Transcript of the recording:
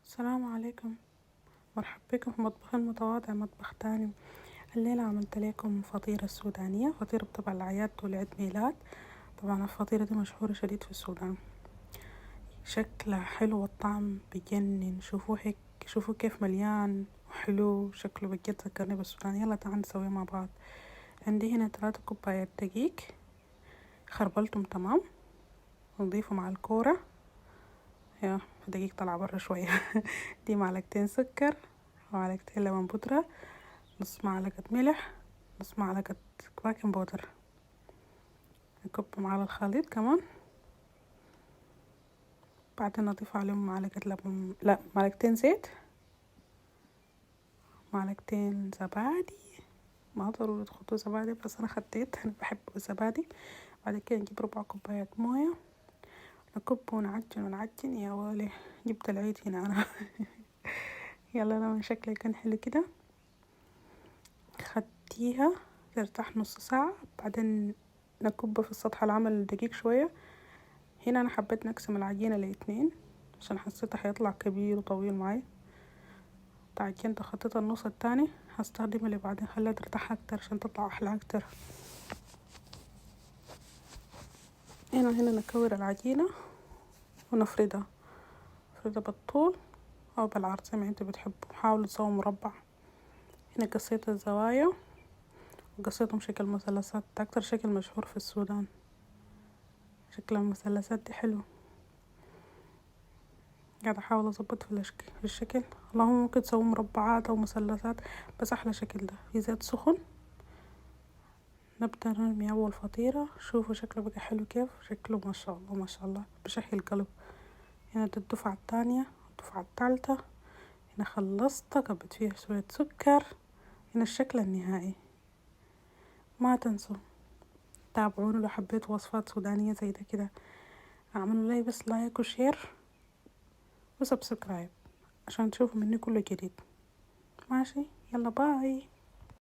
السلام عليكم. مرحب بكم في مطبخ المتواضع، مطبخ تاني. الليلة عملت لكم فطيرة سودانية، فطيرة بتبع الأعياد والعيد ميلاد. طبعا الفطيرة دي مشهورة شديد في السودان، شكلها حلو والطعم بجنن. شوفوه هيك، شوفوا كيف مليان وحلو، شكله بجد ذكرني بالسودان. يلا تعال نسويه مع بعض. عندي هنا 3 كوبايات دقيق خربلتهم تمام، ونضيفه مع الكورة. يا دقيق طلع برا شوية. دي معلقتين سكر، ومعلقتين لبن بودرة، نص معلقة ملح، نص معلقة باكنج باودر. نكبهم على الخليط كمان. بعدين نضيف عليهم معلقة لبن، لا معلقتين زيت، معلقتين زبادي. ما ضروري تحطوا زبادي، بس انا خديت، انا بحب الزبادي. بعد كده نجيب 4 كوبايات موية، نكب ونعجن ونعجن. يا ويلي جبت العيد هنا انا. يلا لما شكلها كان حلو كده، خديها ترتاح نص ساعة. بعدين نكبها في السطح العمل الدقيق شوية. هنا انا حبيت نقسم العجينة لاتنين عشان حسيتها هيطلع كبير وطويل معي. عجنت خطيت النص التاني، هستخدم اللي بعدين خليها ترتاح اكتر عشان تطلع احلى اكتر. هنا نكور العجينة ونفردها، نفردها بالطول او بالعرض زي ما انتوا بتحبوا. حاولوا تسووا مربع. هنا قصيت الزوايا وقصيتهم شكل مثلثات، ده اكتر شكل مشهور في السودان. شكل المثلثات دي حلو، قاعدة احاول اظبط في الشكل. اللهم ممكن تسووا مربعات او مثلثات، بس احلى شكل ده في زيت سخن. نبدأ نرمي اول فطيرة. شوفوا شكله بقى حلو كيف، شكله ما شاء الله ما شاء الله بشكل القلب. هنا دي الدفعة التانية، الدفعة التالتة. هنا خلصت، كبت فيها شوية سكر. هنا الشكل النهائي. ما تنسوا تابعوني لو حبيت وصفات سودانية زي ده كده. اعملوا لي بس لايك وشير وسبسكرايب عشان تشوفوا مني كل جديد. ماشي، يلا باي.